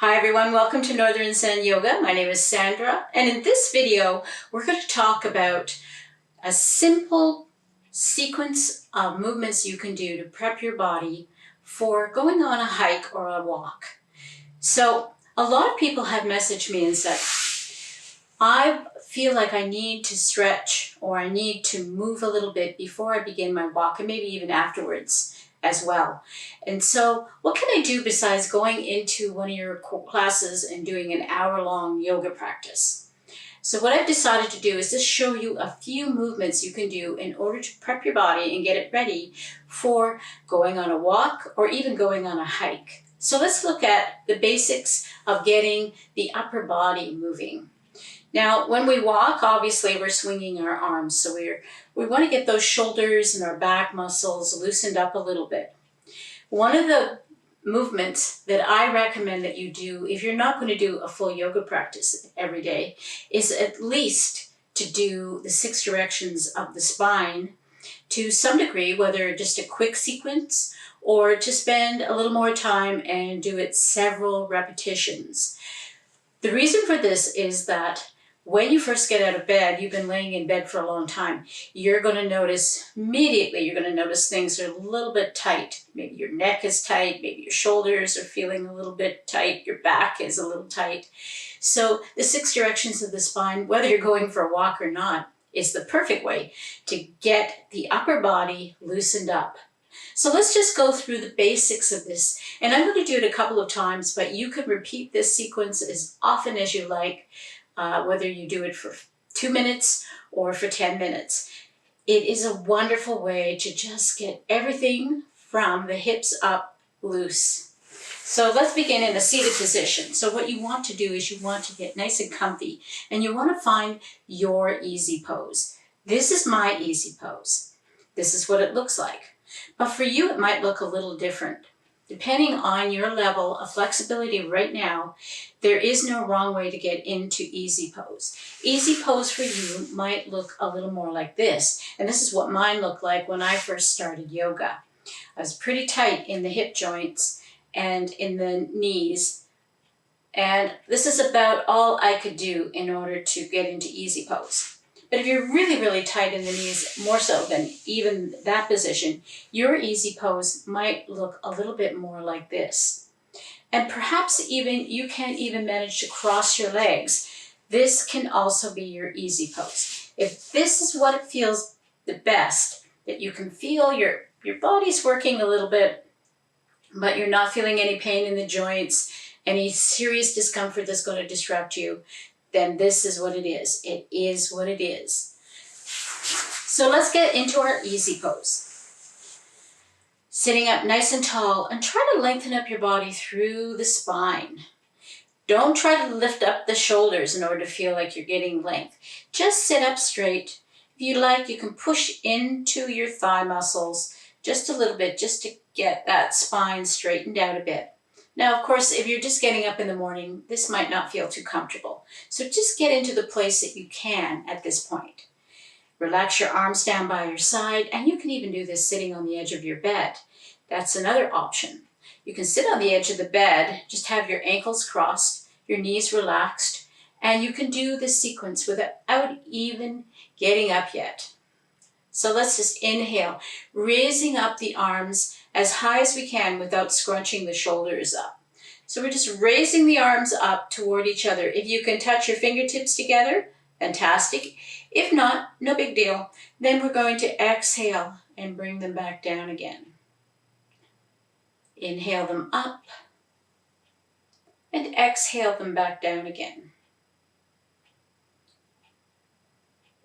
Hi everyone, welcome to Northern Zen Yoga. My name is Sandra, and in this video we're going to talk about a simple sequence of movements you can do to prep your body for going on a hike or a walk. So a lot of people have messaged me and said, I feel like I need to stretch or I need to move a little bit before I begin my walk, and maybe even afterwards as well. And so what can I do besides going into one of your classes and doing an hour-long yoga practice? So what I've decided to do is just show you a few movements you can do in order to prep your body and get it ready for going on a walk or even going on a hike. So let's look at the basics of getting the upper body moving. Now, when we walk, obviously we're swinging our arms, so we want to get those shoulders and our back muscles loosened up a little bit. One of the movements that I recommend that you do, if you're not going to do a full yoga practice every day, is at least to do the 6 directions of the spine to some degree, whether just a quick sequence or to spend a little more time and do it several repetitions. The reason for this is that when you first get out of bed, you've been laying in bed for a long time, you're going to notice immediately, things are a little bit tight. Maybe your neck is tight, maybe your shoulders are feeling a little bit tight, your back is a little tight. So the 6 directions of the spine, whether you're going for a walk or not, is the perfect way to get the upper body loosened up. So let's just go through the basics of this. And I'm going to do it a couple of times, but you can repeat this sequence as often as you like, whether you do it for 2 minutes or for 10 minutes. It is a wonderful way to just get everything from the hips up loose. So let's begin in a seated position. So what you want to do is you want to get nice and comfy, and you want to find your easy pose. This is my easy pose. This is what it looks like. But for you, it might look a little different. Depending on your level of flexibility right now, there is no wrong way to get into easy pose. Easy pose for you might look a little more like this. And this is what mine looked like when I first started yoga. I was pretty tight in the hip joints and in the knees. And this is about all I could do in order to get into easy pose. But if you're really, really tight in the knees, more so than even that position, your easy pose might look a little bit more like this. And perhaps even you can't even manage to cross your legs. This can also be your easy pose. If this is what it feels the best, that you can feel your body's working a little bit, but you're not feeling any pain in the joints, any serious discomfort that's going to disrupt you, then this is what it is. It is what it is. So let's get into our easy pose. Sitting up nice and tall, and try to lengthen up your body through the spine. Don't try to lift up the shoulders in order to feel like you're getting length. Just sit up straight. If you like, you can push into your thigh muscles just a little bit, just to get that spine straightened out a bit. Now, of course, if you're just getting up in the morning, this might not feel too comfortable. So just get into the place that you can at this point. Relax your arms down by your side, and you can even do this sitting on the edge of your bed. That's another option. You can sit on the edge of the bed, just have your ankles crossed, your knees relaxed, and you can do this sequence without even getting up yet. So let's just inhale, raising up the arms as high as we can without scrunching the shoulders up. So we're just raising the arms up toward each other. If you can touch your fingertips together, fantastic. If not, no big deal. Then we're going to exhale and bring them back down again. Inhale them up and exhale them back down again.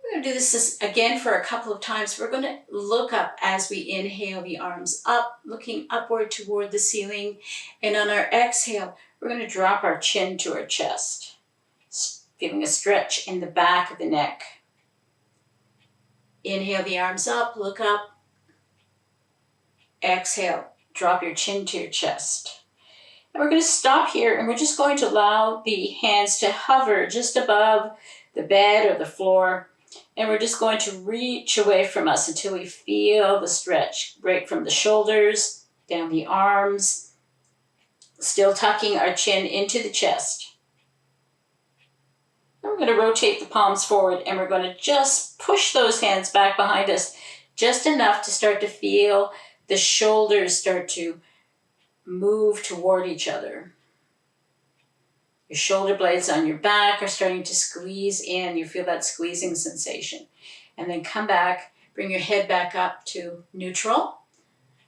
We're going to do this again for a couple of times. We're going to look up as we inhale the arms up, looking upward toward the ceiling. And on our exhale, we're going to drop our chin to our chest, feeling a stretch in the back of the neck. Inhale the arms up, look up. Exhale, drop your chin to your chest. And we're going to stop here, and we're just going to allow the hands to hover just above the bed or the floor. And we're just going to reach away from us until we feel the stretch. Break from the shoulders, down the arms, Still tucking our chin into the chest. Then we're going to rotate the palms forward and we're going to just push those hands back behind us just enough to start to feel the shoulders start to move toward each other. Your shoulder blades on your back are starting to squeeze in. You feel that squeezing sensation. And then come back, bring your head back up to neutral.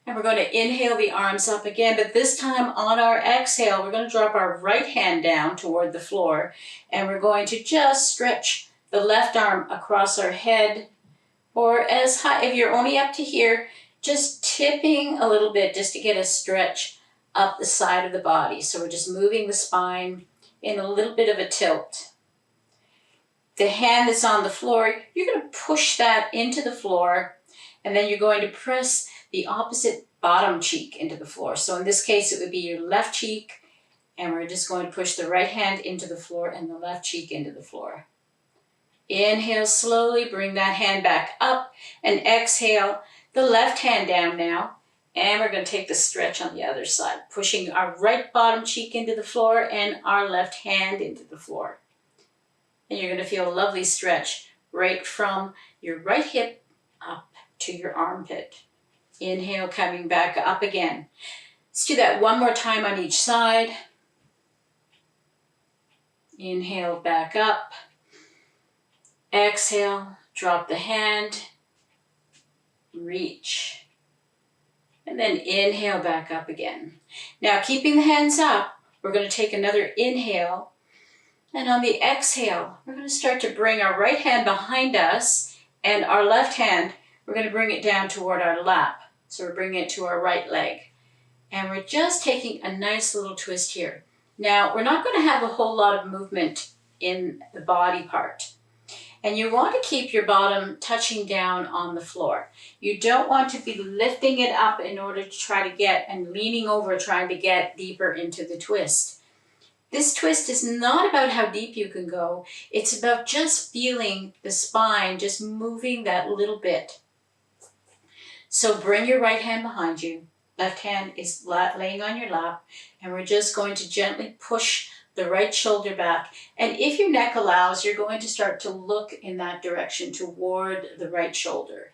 And we're going to inhale the arms up again, but this time on our exhale, we're going to drop our right hand down toward the floor, and we're going to just stretch the left arm across our head, or as high, if you're only up to here, just tipping a little bit just to get a stretch up the side of the body. So we're just moving the spine in a little bit of a tilt. The hand that's on the floor, you're going to push that into the floor, and then you're going to press the opposite bottom cheek into the floor. So in this case, it would be your left cheek, and we're just going to push the right hand into the floor and the left cheek into the floor. Inhale slowly, bring that hand back up, and exhale the left hand down now. And we're going to take the stretch on the other side, pushing our right bottom cheek into the floor and our left hand into the floor. And you're going to feel a lovely stretch right from your right hip up to your armpit. Inhale, coming back up again. Let's do that one more time on each side. Inhale, back up. Exhale, drop the hand. Reach. And then inhale, back up again. Now, keeping the hands up, we're going to take another inhale. And on the exhale, we're going to start to bring our right hand behind us, and our left hand, we're going to bring it down toward our lap. So we're bringing it to our right leg. And we're just taking a nice little twist here. Now, we're not going to have a whole lot of movement in the body part. And you want to keep your bottom touching down on the floor. You don't want to be lifting it up in order to try to get and leaning over trying to get deeper into the twist. This twist is not about how deep you can go. It's about just feeling the spine, just moving that little bit. So bring your right hand behind you. Left hand is laying on your lap. And we're just going to gently push the right shoulder back. And if your neck allows, you're going to start to look in that direction toward the right shoulder.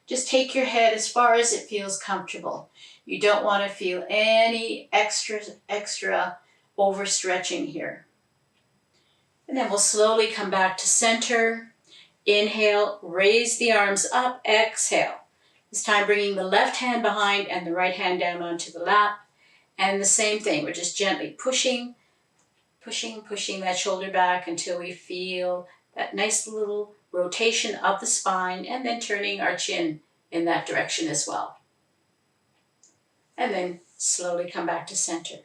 Just take your head as far as it feels comfortable. You don't want to feel any extra overstretching here. And then we'll slowly come back to center. Inhale, raise the arms up, exhale. This time bringing the left hand behind and the right hand down onto the lap. And the same thing, we're just gently pushing that shoulder back until we feel that nice little rotation of the spine, and then turning our chin in that direction as well. And then slowly come back to center.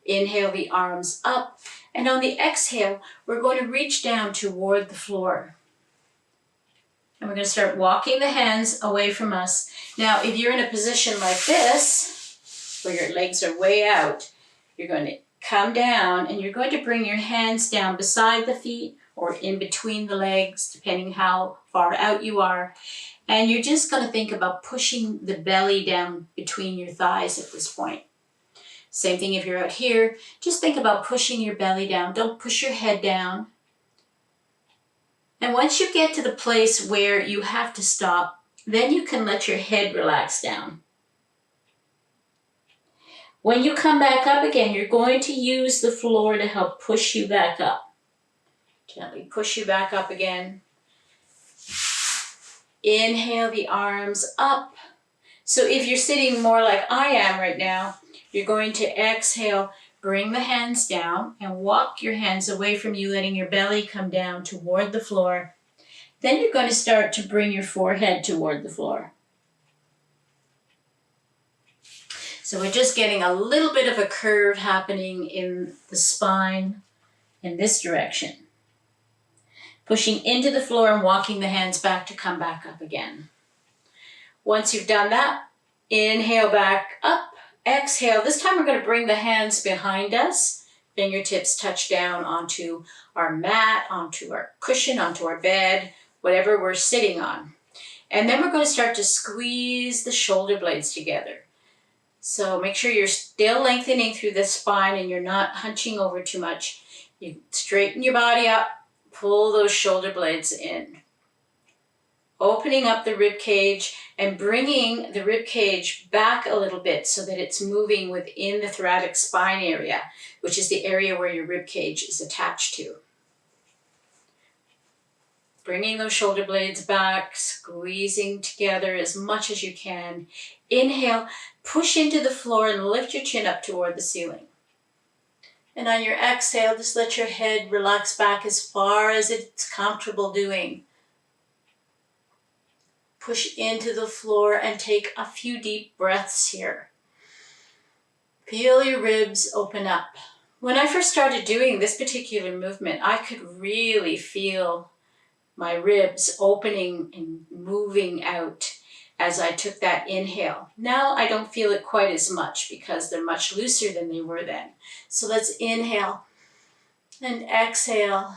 Inhale the arms up, and on the exhale, we're going to reach down toward the floor. And we're going to start walking the hands away from us. Now, if you're in a position like this, where your legs are way out, you're going to come down and you're going to bring your hands down beside the feet or in between the legs, depending how far out you are. And you're just going to think about pushing the belly down between your thighs at this point. Same thing if you're out here. Just think about pushing your belly down. Don't push your head down. And once you get to the place where you have to stop, then you can let your head relax down. When you come back up again, you're going to use the floor to help push you back up. Gently push you back up again. Inhale the arms up. So if you're sitting more like I am right now, you're going to exhale, bring the hands down and walk your hands away from you, letting your belly come down toward the floor. Then you're going to start to bring your forehead toward the floor. So we're just getting a little bit of a curve happening in the spine in this direction. Pushing into the floor and walking the hands back to come back up again. Once you've done that, inhale back up, exhale. This time we're going to bring the hands behind us. Fingertips touch down onto our mat, onto our cushion, onto our bed, whatever we're sitting on. And then we're going to start to squeeze the shoulder blades together. So make sure you're still lengthening through the spine and you're not hunching over too much. You straighten your body up, pull those shoulder blades in. Opening up the rib cage and bringing the rib cage back a little bit so that it's moving within the thoracic spine area, which is the area where your rib cage is attached to. Bringing those shoulder blades back, squeezing together as much as you can. Inhale, push into the floor and lift your chin up toward the ceiling. And on your exhale, just let your head relax back as far as it's comfortable doing. Push into the floor and take a few deep breaths here. Feel your ribs open up. When I first started doing this particular movement, I could really feel my ribs opening and moving out as I took that inhale. Now I don't feel it quite as much because they're much looser than they were then. So let's inhale and exhale.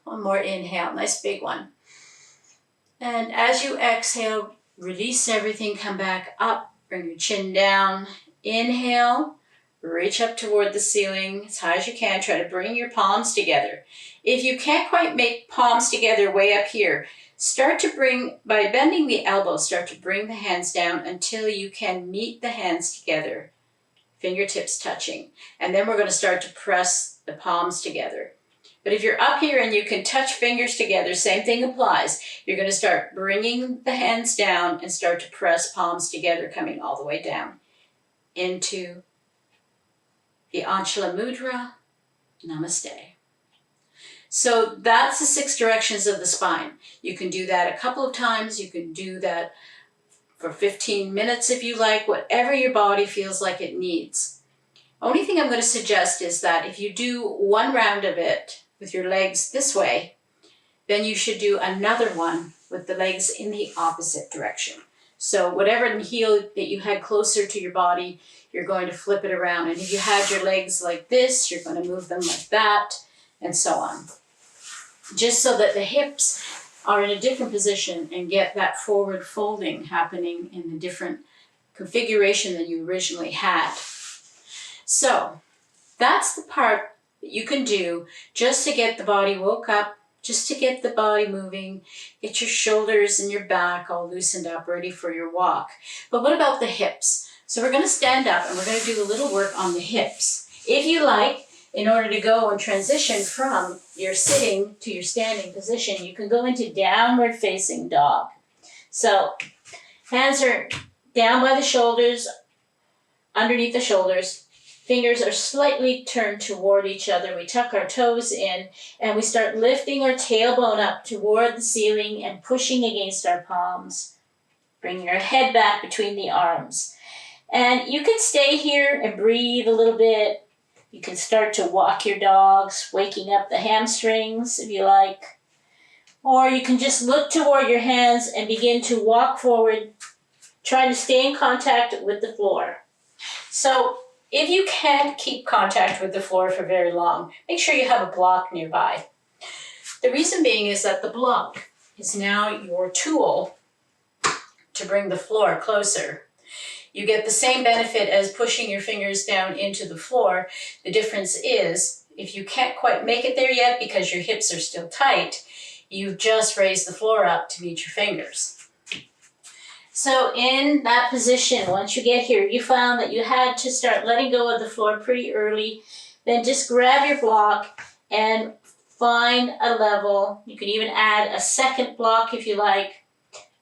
One more inhale, nice big one. And as you exhale, release everything, come back up, bring your chin down. Inhale, reach up toward the ceiling as high as you can. Try to bring your palms together. If you can't quite make palms together way up here, start to bring, by bending the elbows, start to bring the hands down until you can meet the hands together, fingertips touching. And then we're going to start to press the palms together. But if you're up here and you can touch fingers together, same thing applies. You're going to start bringing the hands down and start to press palms together, coming all the way down into the Anchala Mudra. Namaste. So that's the 6 directions of the spine. You can do that a couple of times. You can do that for 15 minutes if you like, whatever your body feels like it needs. Only thing I'm going to suggest is that if you do one round of it with your legs this way, then you should do another one with the legs in the opposite direction. So whatever heel that you had closer to your body, you're going to flip it around. And if you had your legs like this, you're going to move them like that, and so on. Just so that the hips are in a different position and get that forward folding happening in the different configuration than you originally had. So that's the part that you can do just to get the body woke up, just to get the body moving, get your shoulders and your back all loosened up, ready for your walk. But what about the hips? So we're going to stand up and we're going to do a little work on the hips. If you like, in order to go and transition from your sitting to your standing position, you can go into downward facing dog. So hands are down by the shoulders, underneath the shoulders. Fingers are slightly turned toward each other. We tuck our toes in and we start lifting our tailbone up toward the ceiling and pushing against our palms. Bring your head back between the arms. And you can stay here and breathe a little bit. You can start to walk your dogs, waking up the hamstrings if you like. Or you can just look toward your hands and begin to walk forward, trying to stay in contact with the floor. So if you can't keep contact with the floor for very long, make sure you have a block nearby. The reason being is that the block is now your tool to bring the floor closer. You get the same benefit as pushing your fingers down into the floor. The difference is, if you can't quite make it there yet because your hips are still tight, you've just raised the floor up to meet your fingers. So in that position, once you get here, you found that you had to start letting go of the floor pretty early. Then just grab your block and find a level. You can even add a second block if you like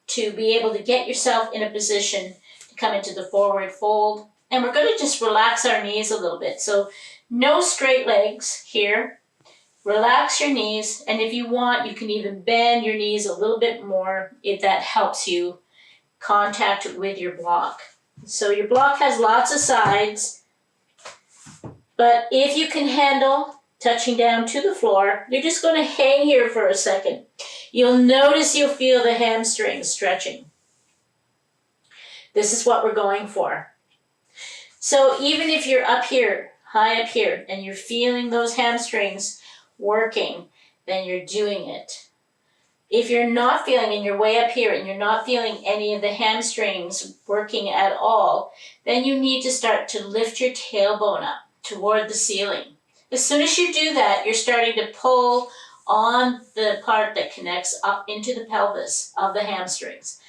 to be able to get yourself in a position to come into the forward fold. And we're going to just relax our knees a little bit. So no straight legs here. Relax your knees. And if you want, you can even bend your knees a little bit more if that helps you contact with your block. So your block has lots of sides, but if you can handle touching down to the floor, you're just going to hang here for a second. You'll notice you'll feel the hamstrings stretching. This is what we're going for. So even if you're up here, high up here, and you're feeling those hamstrings working, then you're doing it. If you're not feeling, and you're way up here, and you're not feeling any of the hamstrings working at all, then you need to start to lift your tailbone up toward the ceiling. As soon as you do that, you're starting to pull on the part that connects up into the pelvis of the hamstrings.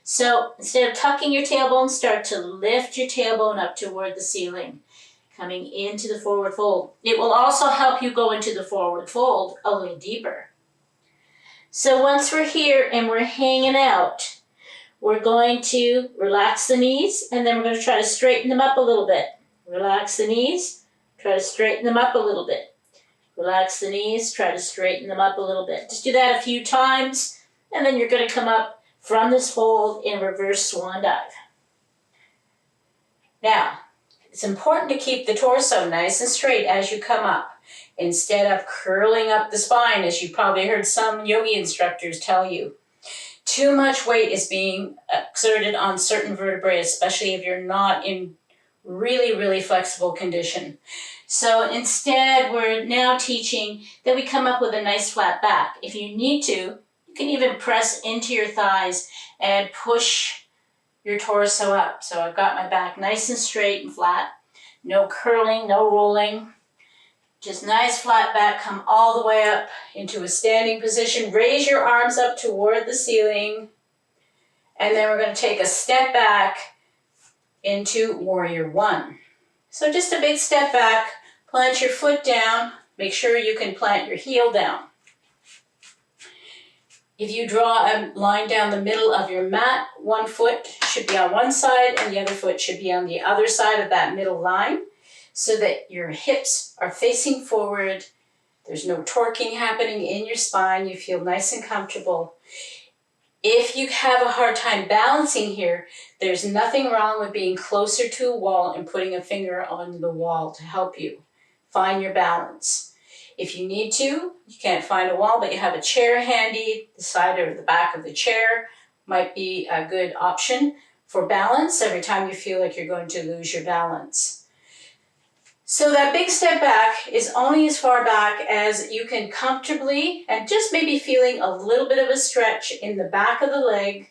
So instead of tucking your tailbone, start to lift your tailbone up toward the ceiling, coming into the forward fold. It will also help you go into the forward fold a little deeper. So once we're here and we're hanging out, we're going to relax the knees, and then we're going to try to straighten them up a little bit. Relax the knees, try to straighten them up a little bit. Relax the knees, try to straighten them up a little bit. Just do that a few times, and then you're going to come up from this fold in reverse swan dive. Now, it's important to keep the torso nice and straight as you come up, instead of curling up the spine, as you probably heard some yogi instructors tell you. Too much weight is being exerted on certain vertebrae, especially if you're not in really, really flexible condition. So instead, we're now teaching that we come up with a nice flat back. If you need to, you can even press into your thighs and push your torso up. So I've got my back nice and straight and flat. No curling, no rolling. Just nice flat back, come all the way up into a standing position. Raise your arms up toward the ceiling. And then we're going to take a step back into warrior one. So just a big step back, plant your foot down. Make sure you can plant your heel down. If you draw a line down the middle of your mat, one foot should be on one side and the other foot should be on the other side of that middle line, so that your hips are facing forward. There's no torquing happening in your spine. You feel nice and comfortable. If you have a hard time balancing here, there's nothing wrong with being closer to a wall and putting a finger on the wall to help you find your balance. If you need to, you can't find a wall, but you have a chair handy, the side or the back of the chair might be a good option for balance every time you feel like you're going to lose your balance. So that big step back is only as far back as you can comfortably, and just maybe feeling a little bit of a stretch in the back of the leg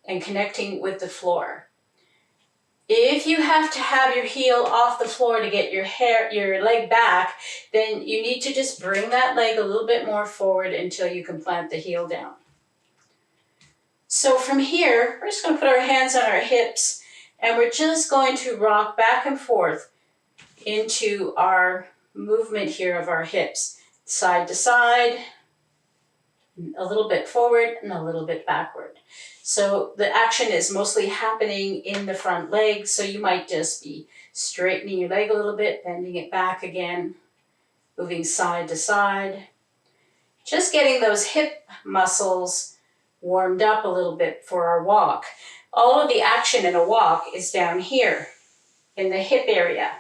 and connecting with the floor. If you have to have your heel off the floor to get your leg back, then you need to just bring that leg a little bit more forward until you can plant the heel down. So from here, we're just going to put our hands on our hips, and we're just going to rock back and forth into our movement here of our hips, side to side, a little bit forward and a little bit backward. So the action is mostly happening in the front leg, so you might just be straightening your leg a little bit, bending it back again, moving side to side. Just getting those hip muscles warmed up a little bit for our walk. All of the action in a walk is down here in the hip area.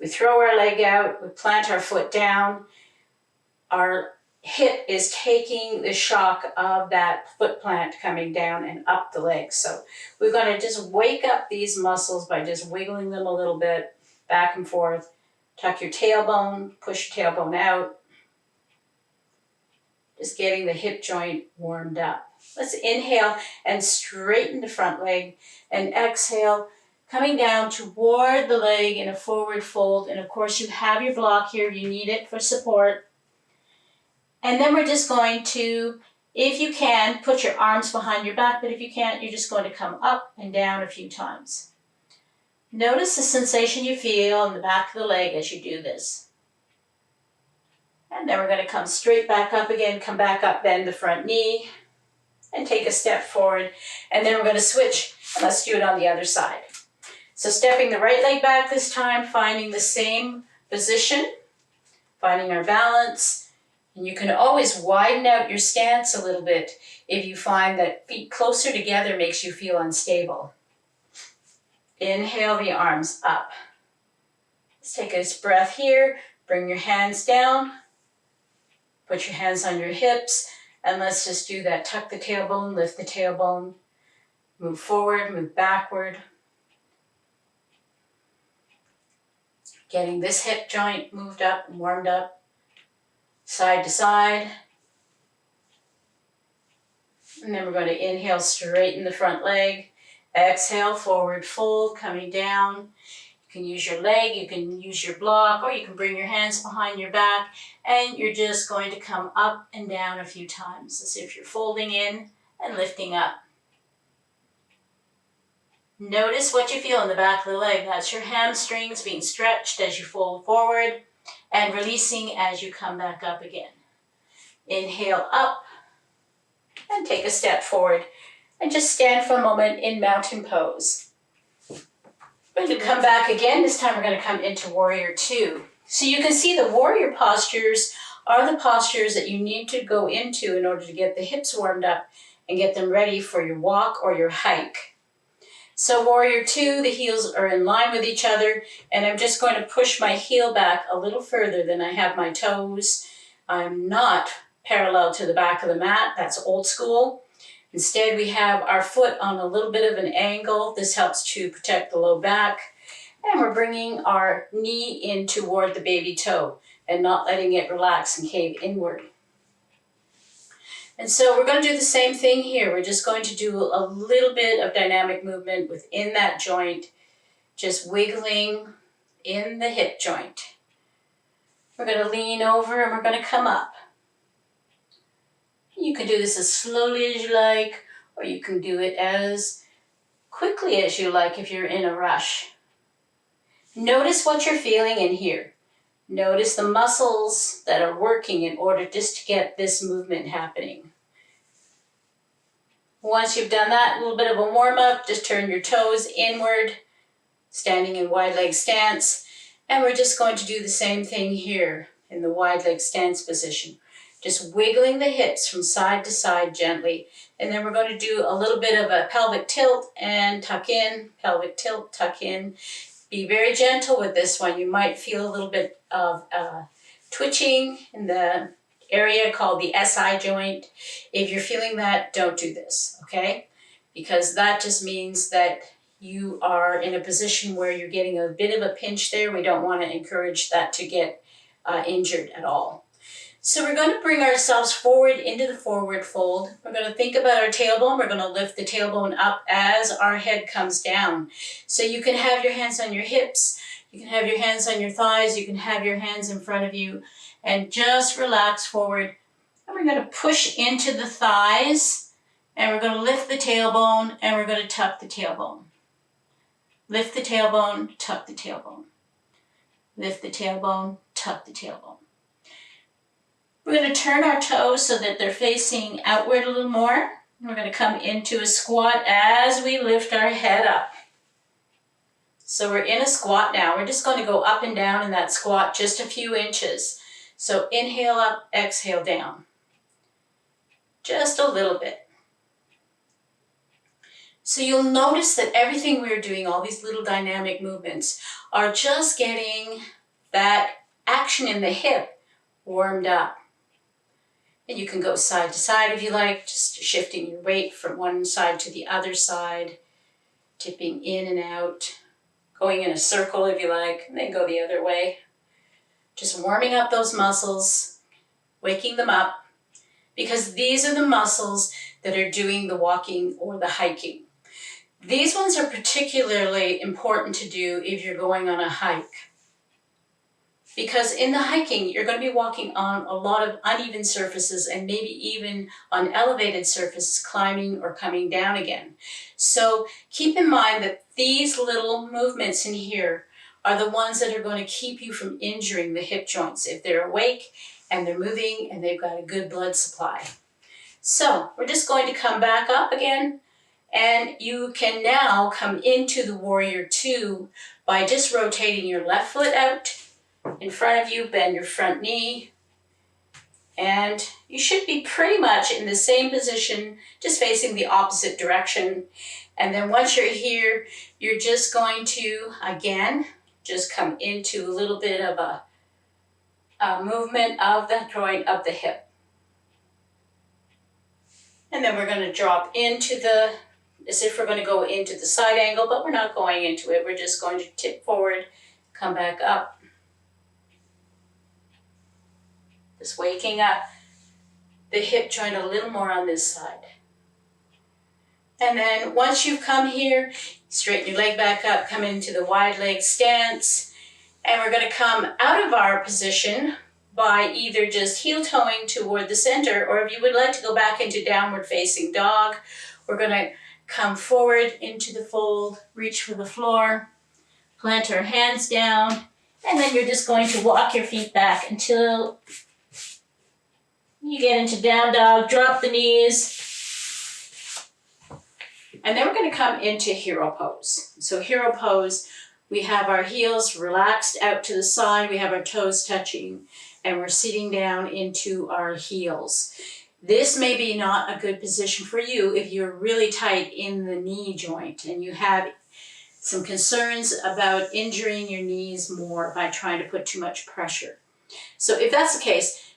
We throw our leg out, we plant our foot down. Our hip is taking the shock of that foot plant coming down and up the leg. So we're going to just wake up these muscles by just wiggling them a little bit back and forth. Tuck your tailbone, push your tailbone out. Just getting the hip joint warmed up. Let's inhale and straighten the front leg, and exhale, coming down toward the leg in a forward fold. And of course you have your block here, you need it for support. And then we're just going to, if you can, put your arms behind your back, but if you can't, you're just going to come up and down a few times. Notice the sensation you feel in the back of the leg as you do this. And then we're going to come straight back up again, come back up, bend the front knee, and take a step forward. And then we're going to switch, and let's do it on the other side. So stepping the right leg back this time, finding the same position, finding our balance. And you can always widen out your stance a little bit if you find that feet closer together makes you feel unstable. Inhale the arms up. Let's take a breath here. Bring your hands down. Put your hands on your hips. And let's just do that. Tuck the tailbone, lift the tailbone. Move forward, move backward. Getting this hip joint moved up and warmed up. Side to side. And then we're going to inhale, straighten the front leg. Exhale, forward fold, coming down. You can use your leg, you can use your block, or you can bring your hands behind your back, and you're just going to come up and down a few times as if you're folding in and lifting up. Notice what you feel in the back of the leg. That's your hamstrings being stretched as you fold forward and releasing as you come back up again. Inhale up and take a step forward and just stand for a moment in mountain pose. We're going to come back again. This time we're going to come into warrior two. So you can see the warrior postures are the postures that you need to go into in order to get the hips warmed up and get them ready for your walk or your hike. So warrior two, the heels are in line with each other, and I'm just going to push my heel back a little further than I have my toes. I'm not parallel to the back of the mat. That's old school. Instead, we have our foot on a little bit of an angle. This helps to protect the low back. And we're bringing our knee in toward the baby toe and not letting it relax and cave inward. And so we're going to do the same thing here. We're just going to do a little bit of dynamic movement within that joint, just wiggling in the hip joint. We're going to lean over and we're going to come up. You can do this as slowly as you like, or you can do it as quickly as you like if you're in a rush. Notice what you're feeling in here. Notice the muscles that are working in order just to get this movement happening. Once you've done that, a little bit of a warm-up, just turn your toes inward, standing in wide leg stance. And we're just going to do the same thing here in the wide leg stance position. Just wiggling the hips from side to side gently. And then we're going to do a little bit of a pelvic tilt and tuck in, pelvic tilt, tuck in. Be very gentle with this one. You might feel a little bit of twitching in the area called the SI joint. If you're feeling that, don't do this, okay? Because that just means that you are in a position where you're getting a bit of a pinch there. We don't want to encourage that to get injured at all. So we're going to bring ourselves forward into the forward fold. We're going to think about our tailbone. We're going to lift the tailbone up as our head comes down. So you can have your hands on your hips. You can have your hands on your thighs. You can have your hands in front of you. And just relax forward. And we're going to push into the thighs. And we're going to lift the tailbone. And we're going to tuck the tailbone. Lift the tailbone, tuck the tailbone. Lift the tailbone, tuck the tailbone. We're going to turn our toes so that they're facing outward a little more. We're going to come into a squat as we lift our head up. So we're in a squat now. We're just going to go up and down in that squat just a few inches. So inhale up, exhale down. Just a little bit. So you'll notice that everything we're doing, all these little dynamic movements, are just getting that action in the hip warmed up. And you can go side to side if you like, just shifting your weight from one side to the other side, tipping in and out, going in a circle if you like, and then go the other way. Just warming up those muscles, waking them up, because these are the muscles that are doing the walking or the hiking. These ones are particularly important to do if you're going on a hike. Because in the hiking, you're going to be walking on a lot of uneven surfaces and maybe even on elevated surfaces, climbing or coming down again. So keep in mind that these little movements in here are the ones that are going to keep you from injuring the hip joints if they're awake and they're moving and they've got a good blood supply. So we're just going to come back up again, and you can now come into the warrior two by just rotating your left foot out in front of you, bend your front knee, and you should be pretty much in the same position, just facing the opposite direction. And then once you're here, you're just going to, again, just come into a little bit of a movement of the joint of the hip. And then we're going to drop into as if we're going to go into the side angle, but we're not going into it. We're just going to tip forward, come back up. Just waking up the hip joint a little more on this side. And then once you've come here, straighten your leg back up, come into the wide leg stance. And we're going to come out of our position by either just heel toeing toward the center, or if you would like to go back into downward facing dog, we're going to come forward into the fold, reach for the floor, plant our hands down, and then you're just going to walk your feet back until you get into down dog, drop the knees. And then we're going to come into hero pose. So hero pose, we have our heels relaxed out to the side, we have our toes touching, and we're sitting down into our heels. This may be not a good position for you if you're really tight in the knee joint and you have some concerns about injuring your knees more by trying to put too much pressure. So if that's the case,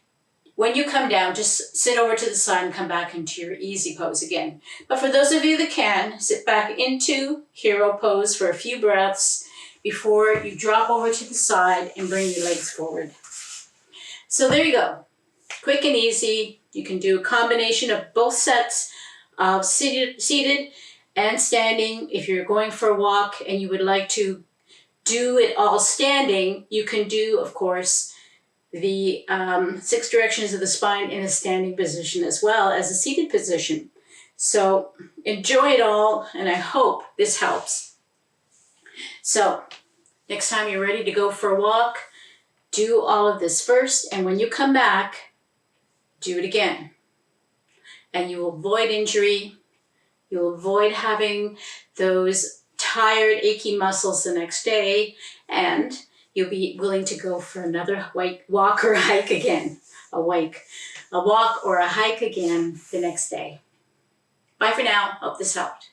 when you come down, just sit over to the side and come back into your easy pose again. But for those of you that can, sit back into hero pose for a few breaths before you drop over to the side and bring your legs forward. So there you go. Quick and easy. You can do a combination of both sets of seated and standing. If you're going for a walk and you would like to do it all standing, you can do, of course, the 6 directions of the spine in a standing position as well as a seated position. So enjoy it all, and I hope this helps. So next time you're ready to go for a walk, do all of this first, and when you come back, do it again. And you will avoid injury. You'll avoid having those tired, achy muscles the next day, and you'll be willing to go for another walk or hike again. A walk or a hike again the next day. Bye for now. Hope this helped.